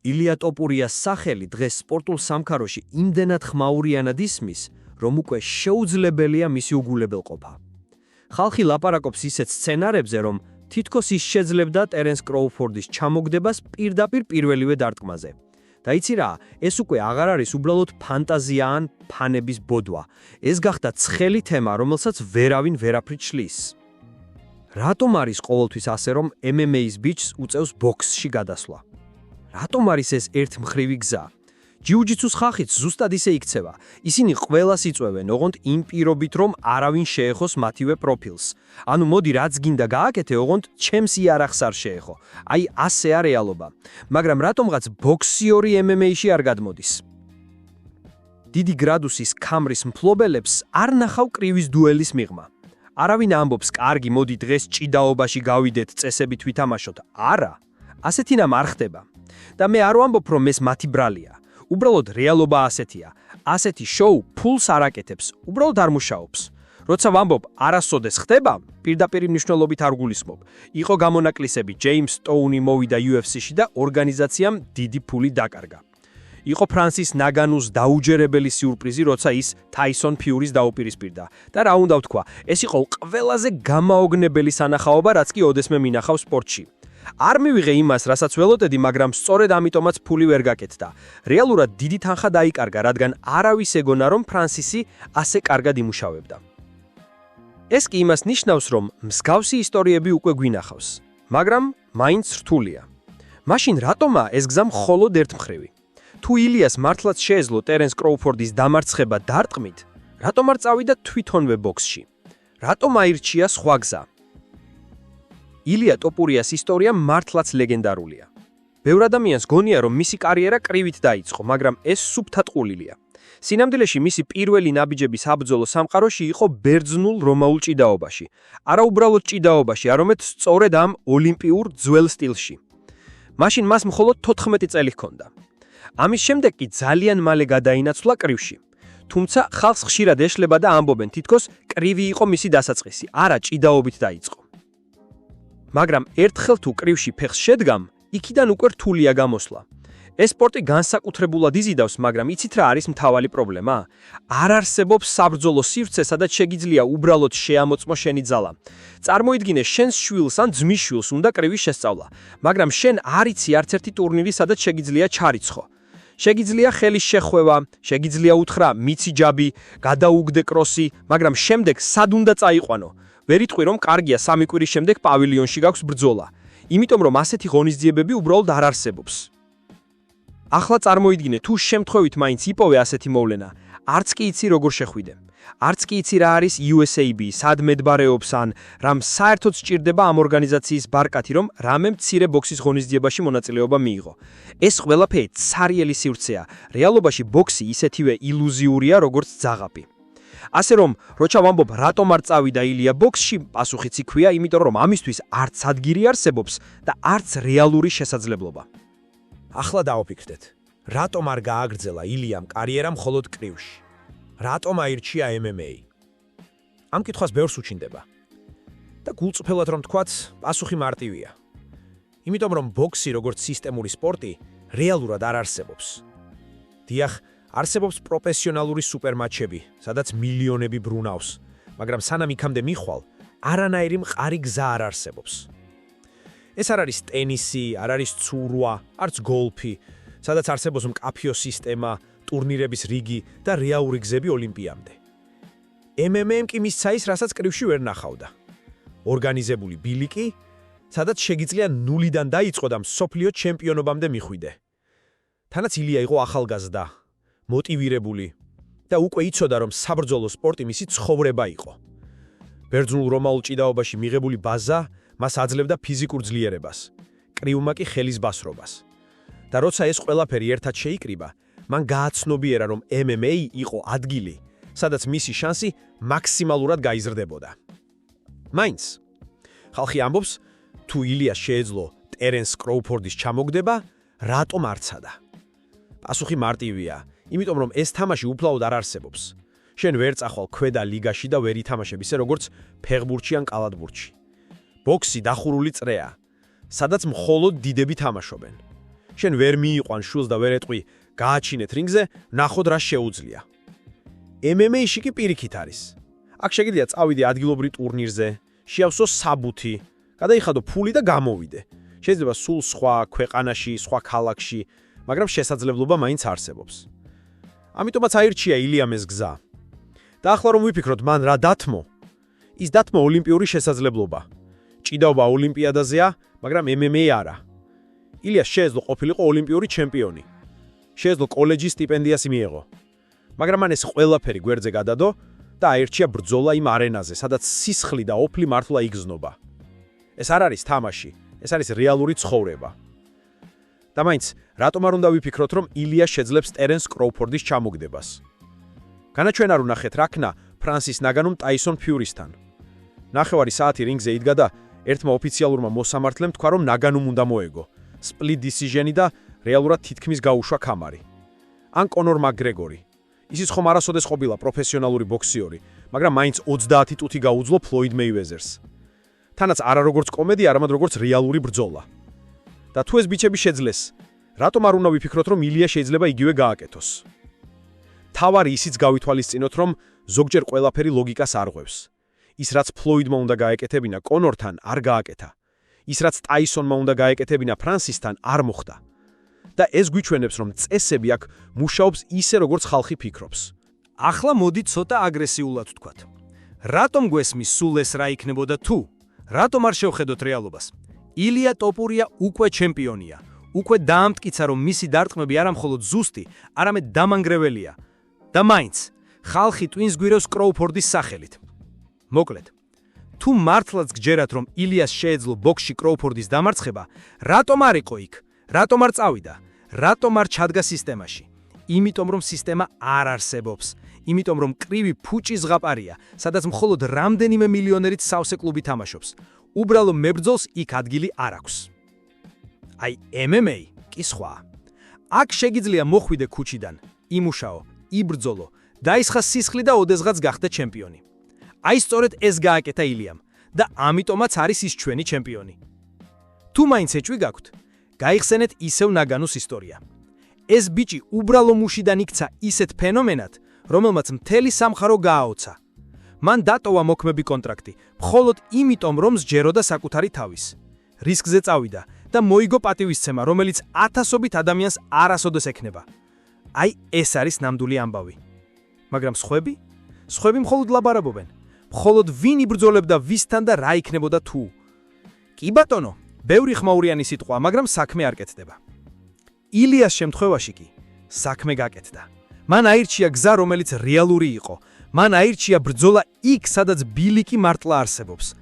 ილია ტოპურიას სახელი დღეს სპორტულ სამქაროში იმდენად ხმაურიანად ისმის, რომ უკვე შეუძლებელია მისი უგულებელყოფა. ხალხი ლაპარაკობს ისეთ სცენარებზე, რომ თითქოს ის შეძლებდა ტერენს კროუფორდის ჩამოგდებას პირდაპირ პირველივე დარტყმაზე. და იცი რა, ეს უკვე აღარ არის უბრალოდ ფანტაზია ან ფანების ბოდვა. ეს გახდა ცხელი თემა, რომელსაც ვერავინ ვერაფრით შლის. რატომ არის ყოველთვის ასე, რომ MMA-ის ბიჭს უწევს ბოქსში გადასვლა? რატომ არის ეს ერთმხრივი გზა? ჯიუჯიტსუს ხალხიც ზუსტად ისე იქცევა. ისინი ყველას იწვევენ, ოღონდ იმ პირობით, რომ არავინ შეეხოს მათივე პროფილს. ანუ მოდი რაც გინდა გააკეთე, ოღონდ ჩემს იარაღს არ შეეხო. აი ასეა რეალობა. მაგრამ რატომღაც ბოქსიორი MMA-ში არ გადმოდის? დიდი გრადუსის ქამრის მფლობელებს არ ნახავ კრივის დუელის მიღმა. არავინ ამბობს, კარგი, მოდი დღეს ჭიდაობაში გავიდეთ, წესებით ვითამაშოთ. არა, ასეთი რამ არ ხდება. და მე არ ვამბობ, რომ ეს მათი ბრალია. უბრალოდ რეალობა ასეთია. ასეთი შოუ ფულს არ აკეთებს, უბრალოდ არ მუშაობს. როცა ვამბობ, არასოდეს ხდება, პირდაპირ მნიშვნელობით არ გულისხმობ. იყო გამონაკლისები, ჯეიმს სტოუნი მოვიდა UFC-ში და ორგანიზაციამ დიდი ფული დაკარგა. იყო ფრანსის ნაგანუს დაუჯერებელი სიურპრიზი, როცა ის თაისონ ფიურის დაუპირისპირდა. და რა უნდა ვთქვა, ეს იყო ყველაზე გამაოგნებელი სანახაობა, რაც კი ოდესმე მინახავ სპორტში. არ მივიღე იმას, რასაც ველოდედი, მაგრამ სწორედ ამიტომაც ფული ვერ გაკეთდა. რეალურად დიდი თანხა დაიკარგა, რადგან არავის ეგონა, რომ ფრანსისი ასე კარგად იმუშავებდა. ეს კი იმას ნიშნავს, რომ მსგავსი ისტორიები უკვე გვინახავს, მაგრამ მაინც რთულია. მაშინ რატომა ეს გზა მხოლოდ ერთმხრივი? თუ ილიას მართლაც შეეძლო ტერენს კროუფორდის დამარცხება დარტყმით, რატომ არ წავიდა თვითონვე ბოქსში? რატომ აირჩია სხვა გზა? ილია ტოპურიას ისტორია მართლაც ლეგენდარულია. ბევრ ადამიანს გონია, რომ მისი კარიერა კრივით დაიწყო, მაგრამ ეს სუბთატყულილია. სინამდვილეში მისი პირველი ნაბიჯები საბრძოლო სამყაროში იყო ბერძნულ რომაულ ჭიდაობაში. არა უბრალოდ ჭიდაობაში, არამედ სწორედ ამ ოლიმპიურ ძველ სტილში. მაშინ მას მხოლოდ 14 წელი ჰქონდა. ამის შემდეგ კი ძალიან მალე გადაინაცვლა კრივში. თუმცა ხალხს ხშირად ეშლება და ამბობენ, თითქოს კრივი იყო მისი დასაწყისი, არა ჭიდაობით დაიწყო. მაგრამ ერთხელ თუ კრივში ფეხს შედგამ, იქიდან უკვე რთულია გამოსვლა. ეს სპორტი განსაკუთრებულად იზიდავს, მაგრამ იცით რა არის მთავარი პრობლემა? არ არსებობს საბრძოლო სივრცე, სადაც შეგიძლია უბრალოდ შეამოწმო შენი ძალა. წარმოიდგინე, შენს შვილს ან ძმის შვილს უნდა კრივის შესწავლა, მაგრამ შენ არ იცი არც ერთი ტურნირი, სადაც შეგიძლია ჩარიცხო. შეგიძლია ხელის შეხვევა, შეგიძლია უთხრა მიცი ჯაბი, გადაუგდე კროსი, მაგრამ შემდეგ სად უნდა წაიყვანო? ვერ იტყვი, რომ კარგია 3 კვირის შემდეგ პავილიონში გაქვს ბრძოლა. იმიტომ რომ ასეთი ღონისძიებები უბრალოდ არ არსებობს. ახლა წარმოიდგინე, თუ შემთხვევით მაინც იპოვე ასეთი მოვლენა, არც კი იცი როგორ შეხვიდე. არც კი იცი რა არის USAB, სად მედგარეობს ან რამ საერთოდ სჭირდება ამ ორგანიზაციის ბარკათი, რომ რამე მცირე ბოქსის ღონისძიებაში მონაწილეობა მიიღო. ეს ყველაფერი ცარიელი სივრცეა. რეალობაში ბოქსი ისეთივე ილუზიურია, როგორც ძაღაპი. ასე რომ, როცა ვამბობ, რატომ არ წავიდა ილია ბოქსში, პასუხიც იქვია, იმიტომ რომ ამისთვის არც ადგილი არსებობს და არც რეალური შესაძლებლობა. ახლა დავფიქრდეთ, რატომ არ გააგრძელა ილიამ კარიერა მხოლოდ კრივში? რატომ აირჩია MMA? ამ კითხვას ბევრს უჩინდება. და გულწრფელად რომ თქვათ, პასუხი მარტივია. იმიტომ რომ ბოქსი როგორც სისტემური სპორტი რეალურად არ არსებობს. დიახ, არსებობს პროფესიონალური სუპერმატჩები, სადაც მილიონები ბრუნავს, მაგრამ სანამ იქამდე მიხვალ, არანაირი მყარი გზა არ არსებობს. ეს არ არის ტენისი, არ არის ცურვა, არც გოლფი, სადაც არსებობს მკაფიო სისტემა, ტურნირების რიგი და რეალური გზები ოლიმპიამდე. MMA-მ კი მისცა ის, რასაც კრივში ვერ ნახავდა. ორგანიზებული ბილიკი, სადაც შეგიძლია ნულიდან დაიწყო და მსოფლიო ჩემპიონობამდე მიხვიდე. თანაც ილია იყო ახალგაზრდა, მოტივირებული და უკვე იცოდა, რომ საბრძოლო სპორტი მისი ცხოვრება იყო. ბერძნულ რომაულ ჭიდაობაში მიღებული ბაზა მას აძლევდა ფიზიკურ ძლიერებას, კრივმა კი ხელის ბასრობას. და როცა ეს ყველაფერი ერთად შეიკრიბა, მან გააცნობიერა, რომ MMA იყო ადგილი, სადაც მისი შანსი მაქსიმალურად გაიზრდებოდა. მაინც ხალხი ამბობს, თუ ილიას შეეძლო ტერენს კროუფორდის ჩამოგდება, რატომ არ ცადა? პასუხი მარტივია, იმიტომ რომ ეს თამაში უფლაოდ არ არსებობს. შენ ვერ წახვალ ქვედა ლიგაში და ვერ ითამაშებ ისე როგორც ფეხბურთში ან კალათბურთში. ბოქსი დახურული წრეა, სადაც მხოლოდ დიდები თამაშობენ. შენ ვერ მიიყვან შულს და ვერ ეტყვი გააჩინეთ რინგზე, ნახოთ რა შეუძლია. MMA-ში კი პირიქით არის. აქ შეგიძლია წავიდე ადგილობრივ ტურნირზე, შეავსო საბუთი, გადაიხადო ფული და გამოვიდე. შეიძლება სულ სხვა ქვეყანაში, სხვა ქალაქში, მაგრამ შესაძლებლობა მაინც არსებობს. ამიტომაც აირჩია ილიამ ეს გზა. და ახლა რომ ვიფიქროთ, მან რა დათმო? ის დათმო ოლიმპიური შესაძლებლობა. ჭიდაობა ოლიმპიადაზეა, მაგრამ MMA არა. ილიას შეეძლო ყოფილიყო ოლიმპიური ჩემპიონი. შეეძლო კოლეჯის სტიპენდიას მიეღო. მაგრამ მან ეს ყველაფერი გვერდზე გადადო და აირჩია ბრძოლა იმ არენაზე, სადაც სისხლი და ოფლი მართლა იგზნობა. ეს არ არის თამაში, ეს არის რეალური ცხოვრება. და მაინც, რატომ არ უნდა ვიფიქროთ, რომ ილია შეძლებს ტერენს კროუფორდის ჩამოგდებას? განაჩვენ არ ვნახეთ რაკნა ფრანსის ნაგანუმ ტაისონ ფიურისთან. ნახევარი საათი რინგზე იდგა და ერთმა ოფიციალურმა მოსამართლემ თქვა, რომ ნაგანუმ უნდა მოეგო. სპლიტ დისიჟენი და რეალურად თითქმის გაუშვა ქამარი. ან კონორ მაკგრეგორი. ისიც ხომ არასოდეს ყოფილა პროფესიონალური ბოქსიორი, მაგრამ მაინც 30 ტუთი გაუძლო ფლოიდ მეივეზერს. თანაც არა როგორც კომედია, არამედ როგორც რეალური ბრძოლა. და თუ ეს ბიჭები შეძლეს, რატომ არ უნდა ვიფიქროთ, რომ ილია შეიძლება იგივე გააკეთოს? თავარი ისიც გავითვალისწინოთ, რომ ზოგჯერ ყველაფერი ლოგიკას არ ღვევს. ის რაც ფლოიდმა უნდა გაეკეთებინა კონორთან არ გააკეთა. ის რაც ტაისონმა უნდა გაეკეთებინა ფრანსისთან არ მოხდა. და ეს გვიჩვენებს, რომ წესები აქ მუშაობს ისე, როგორც ხალხი ფიქრობს. ახლა მოდი ცოტა აგრესიულად ვთქვათ. რატომ გვესმის სულ ეს რა იქნებოდა თუ? რატომ არ შევხედოთ რეალობას? ილია ტოპურია უკვე ჩემპიონია. უკვე დაამტკიცა, რომ მისი დარტყმები არა მხოლოდ ზუსტი, არამედ დამანგრეველია. და მაინც, ხალხი ტვინს გვირევს კროუფორდის სახელით. მოკლედ, თუ მართლაც გჯერათ, რომ ილიას შეეძლო ბოქსში კროუფორდის დამარცხება, რატომ არ იყო იქ? რატომ არ წავიდა? რატომ არ ჩადგა სისტემაში? იმიტომ რომ სისტემა არ არსებობს. იმიტომ რომ კრივი ფუჭი ზღაპარია, სადაც მხოლოდ რამდენიმე მილიონერით სავსე კლუბი თამაშობს. უბრალო მებრძოლს იქ ადგილი არ აქვს. აი, MMA კი სხვა. აქ შეგიძლია მოხვიდე ქუჩიდან, იმუშაო, იბრძოლო, დაისხა სისხლი და ოდესღაც გახდე ჩემპიონი. აი სწორედ ეს გააკეთა ილიამ და ამიტომაც არის ის ჩვენი ჩემპიონი. თუ მაინც ეჭვი გაქვთ, გაიხსენეთ ისევ ნაგანუს ისტორია. ეს ბიჭი უბრალო მუშიდან იქცა ისეთ ფენომენად, რომელმაც მთელი სამხარო გააოცა. მან დატოვა მოქმედი კონტრაქტი, მხოლოდ იმიტომ, რომ სჯეროდა საკუთარი თავის. რისკზე წავიდა და მოიგო პატივისცემა, რომელიც ათასობით ადამიანს არასოდეს ექნება. აი, ეს არის ნამდვილი ამბავი. მაგრამ სხვები? სხვები მხოლოდ ლაბარაბობენ. მხოლოდ ვინ იბრძოლებდა ვისთან და რა იქნებოდა თუ? კი ბატონო, ბევრი ხმაურიანი სიტყვა, მაგრამ საქმე არ კეთდება. ილიას შემთხვევაში კი საქმე გაკეთდა. მან აირჩია გზა, რომელიც რეალური იყო. მან აირჩია ბრძოლა იქ, სადაც ბილიკი მართლა არსებობს.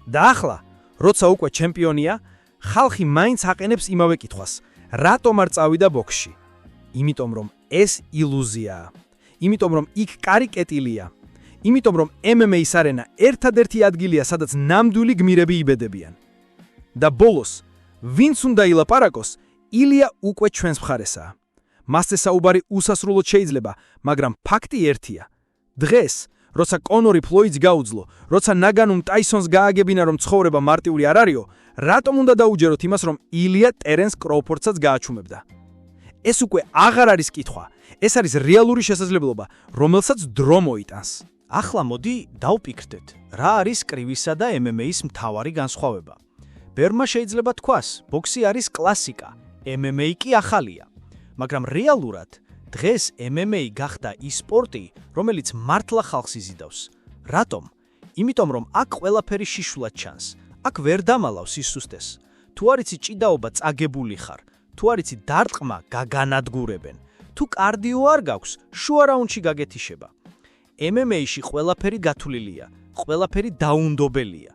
და ახლა, როცა უკვე ჩემპიონია, ხალხი მაინც აყენებს იმავე კითხვას: რატომ არ წავიდა ბოქსში? იმიტომ რომ ეს ილუზიაა. იმიტომ რომ იქ კარი კეტილია. იმიტომ რომ MMA-ის არენა ერთადერთი ადგილია, სადაც ნამდვილი გმირები იბედებიან. და ბოლოს, ვინც უნდა ილაპარაკოს, ილია უკვე ჩვენს მხარესაა. მასზე საუბარი უსასრულოდ შეიძლება, მაგრამ ფაქტი ერთია. დღეს, როცა კონორი ფლოიდს გაუძლო, როცა ნაგანუმ ტაისონს გააგებინა, რომ ცხოვრება მარტივი არ არისო, რატომ უნდა დაუჯეროთ იმას, რომ ილია ტერენს კროუფორდსაც გააჩუმებდა? ეს უკვე აღარ არის კითხვა. ეს არის რეალური შესაძლებლობა, რომელსაც დრო მოიტანს. ახლა მოდი დავფიქრდეთ, რა არის კრივისა და MMA-ის მთავარი განსხვავება. ბერმა შეიძლება თქვას, ბოქსი არის კლასიკა, MMA კი ახალია. მაგრამ რეალურად, დღეს MMA გახდა ის სპორტი, რომელიც მართლა ხალხს იზიდავს. რატომ? იმიტომ რომ აქ ყველაფერი შიშულად ჩანს. აქ ვერ დამალავს სისუსტეს. თუ არიცი ჭიდაობა წაგებული ხარ, თუ არიცი დარტყმა გაგანადგურებენ, თუ კარდიო არ გაქვს, შუა რაუნდში გაგეთიშება. MMA-ში ყველაფერი გათვლილია, ყველაფერი დაუნდობელია.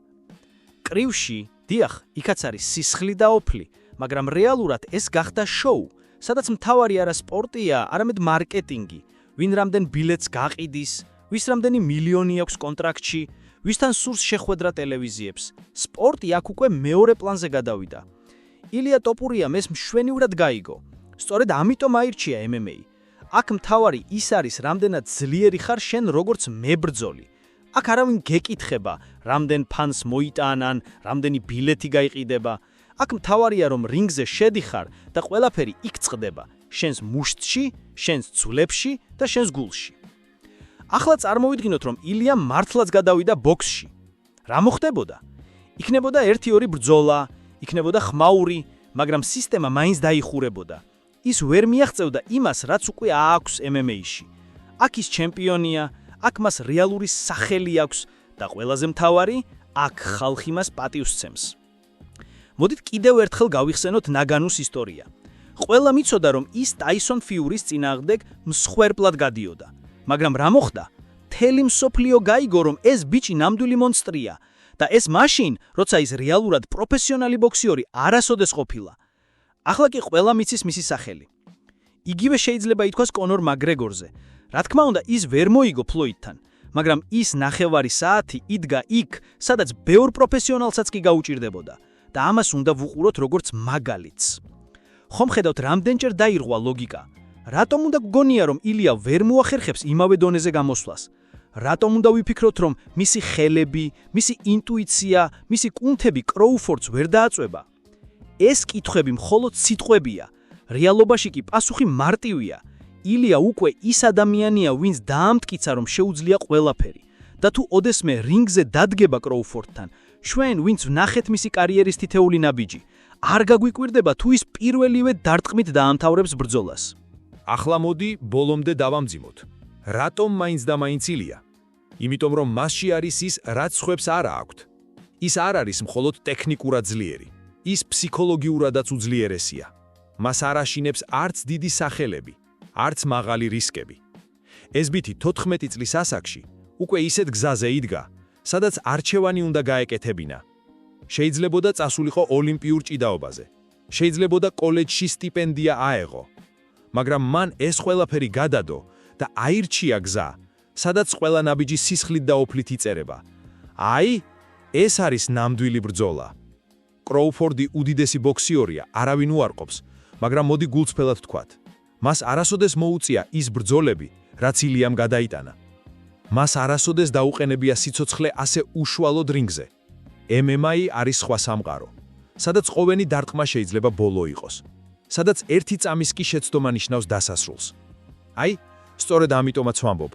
კრივში, დიახ, იქაც არის სისხლი და ოფლი, მაგრამ რეალურად ეს გახდა შოუ, სადაც მთავარი არა სპორტია, არამედ მარკეტინგი, ვინ რამდენ ბილეთს გაყიდის, ვის რამდენი მილიონი აქვს კონტრაქტში, ვისთან სურს შეხვედრა ტელევიზიებს. სპორტი აქ უკვე მეორე პლანზე გადავიდა. ილია ტოპურიამ ეს მშვენივრად გაიგო. სწორედ ამიტომ აირჩია MMA. აქ მთავარი ის არის, რამდენად ძლიერი ხარ შენ როგორც მებრძოლი. აქ არავინ გეკითხება, რამდენ ფანს მოიტანან, რამდენი ბილეთი გაიყიდება. აქ მთავარია რომ რინგზე შედიხარ და ყველაფერი იქ წყდება, შენს მუშტში, შენს ძვლებში და შენს გულში. ახლა წარმოვიდგინოთ რომ ილიამ მართლაც გადავიდა ბოქსში. რა მოხდებოდა? იქნებოდა 1-2 ბრძოლა, იქნებოდა ხმაური, მაგრამ სისტემა მაინც დაიხურებოდა. ის ვერ მიაღწევდა იმას, რაც უკვე აქვს MMA-ში. აქ ის ჩემპიონია, აქ მას რეალური სახელი აქვს და ყველაზე მთავარი, აქ ხალხი მას პატივს სცემს. მოდით კიდევ ერთხელ გავიხსენოთ ნაგანუს ისტორია. ყველა მიცოდა რომ ის ტაისონ ფიურის წინააღმდეგ მსხვერპლად გადიოდა. მაგრამ რა მოხდა? მთელი მსოფლიო გაიგო რომ ეს ბიჭი ნამდვილი მონსტრია და ეს მაშინ, როცა ის რეალურად პროფესიონალი ბოქსიორი არასოდეს ყოფილა. ახლა კი ყველა მიცის მისი სახელი. იგივე შეიძლება ითქვას კონორ მაგრეგორზე. რა თქმა უნდა, ის ვერ მოიგო ფლოიდთან, მაგრამ ის ნახევარი საათი იდგა იქ, სადაც ბევრ პროფესიონალსაც კი გაუჭირდებოდა და ამას უნდა ვუყუროთ როგორც მაგალითს. ხომ ხედავთ, რამდენჯერ დაირღვა ლოგიკა? რატომ უნდა გგონია რომ ილია ვერ მოახერხებს იმავე დონეზე გამოსვლას? რატომ უნდა ვიფიქროთ რომ მისი ხელები, მისი ინტუიცია, მისი კუნთები კროუფორდს ვერ დააწვება? ეს კითხვები მხოლოდ სიტყვებია. რეალობაში კი პასუხი მარტივია. ილია უკვე ის ადამიანია, ვინც დაამტკიცა რომ შეუძლია ყველაფერი. და თუ ოდესმე რინგზე დადგება კროუფორდთან, ჩვენ ვინც ვნახეთ მისი კარიერის თითეული ნაბიჯი, არ გაგვიკვირდება თუ ის პირველივე დარტყმით დაამთავრებს ბრძოლას. ახლა მოდი ბოლომდე დავამძიმოთ. რატომ მაინც და მაინც ილია? იმიტომ რომ მასში არის ის, რაც სხვებს არ აქვთ. ის არ არის მხოლოდ ტექნიკურად ძლიერი. ის ფსიქოლოგიურადაც უძლიერესია. მას არ აშინებს არც დიდი სახელები, არც მაღალი რისკები. ეს ბიჭი 14 წლის ასაკში უკვე ისეთ გზაზე იდგა, სადაც არჩევანი უნდა გაეკეთებინა. შეიძლებოდა წასულიყო ოლიმპიურ ჭიდაობაზე. შეიძლებოდა კოლეჯში სტიპენდია აეღო. მაგრამ მან ეს ყველაფერი გადადო და აირჩია გზა, სადაც ყველა ნაბიჯი სისხლით და ოფლით იწერება. აი, ეს არის ნამდვილი ბრძოლა. კროუფორდი უდიდესი ბოქსიორია, არავინ უარყოფს, მაგრამ მოდი გულწრფელად ვთქვათ. მას არასოდეს მოუწია ის ბრძოლები, რაც ილიამ გადაიტანა. მას არასოდეს დაუყენებია სიცოცხლე ასე უშუალოდ რინგზე. MMA არის სხვა სამყარო, სადაც ყოველი დარტყმა შეიძლება ბოლო იყოს, სადაც ერთი წამის კი შეცდომა ნიშნავს დასასრულს. აი, სწორედ ამიტომაც ვამბობ,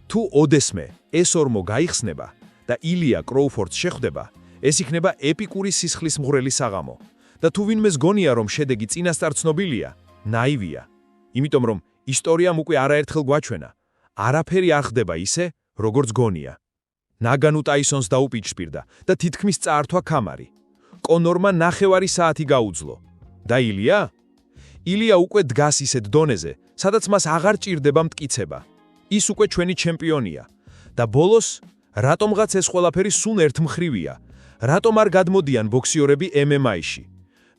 თუ ოდესმე ეს ორმო გაიხსნება და ილია კროუფორდს შეხვდება, ეს იქნება ეპიკური სისხლის მღვრელი საღამო. და თუ ვინმეს გონია რომ შედეგი წინასწარ ცნობილია, ნაივია. იმიტომ რომ ისტორიამ უკვე არაერთხელ გვაჩვენა, არაფერი არ ხდება ისე, როგორც გონია. ნაგანუ ტაისონს დაუპიჭპირდა და თითქმის წაართვა ქამარი. კონორმა ნახევარი საათი გაუძლო. და ილია? ილია უკვე დგას ისეთ დონეზე, სადაც მას აღარ ჭირდება მტკიცება. ის უკვე ჩვენი ჩემპიონია. და ბოლოს, რატომღაც ეს ყველაფერი სულ ერთმხრივია? რატომ არ გადმოდიან ბოქსიორები MMA-ში?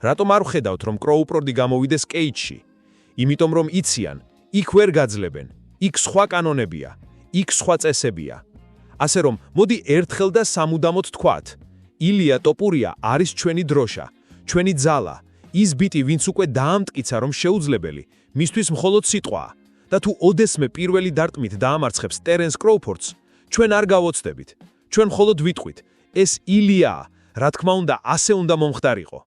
რატომ არ ვხედავთ რომ კროუფორდი გამოვიდეს კეიჯში? იმიტომ რომ იციან, იქ ვერ გაძლებენ, იქ სხვა კანონებია, იქ სხვა წესებია. ასე რომ, მოდი ერთხელ და სამუდამოდ თქვათ, ილია ტოპურია არის ჩვენი დროშა, ჩვენი ძალა, ის ბიტი, ვინც უკვე დაამტკიცა რომ შეუძლებელი, მისთვის მხოლოდ სიტყვაა. და თუ ოდესმე პირველი დარტყმით დაამარცხებს ტერენს კროუფორდს, ჩვენ არ გავოცდებით, ჩვენ მხოლოდ ვიტყვით, ეს ილიაა, რა თქმა უნდა, ასე უნდა მომხდარიყო.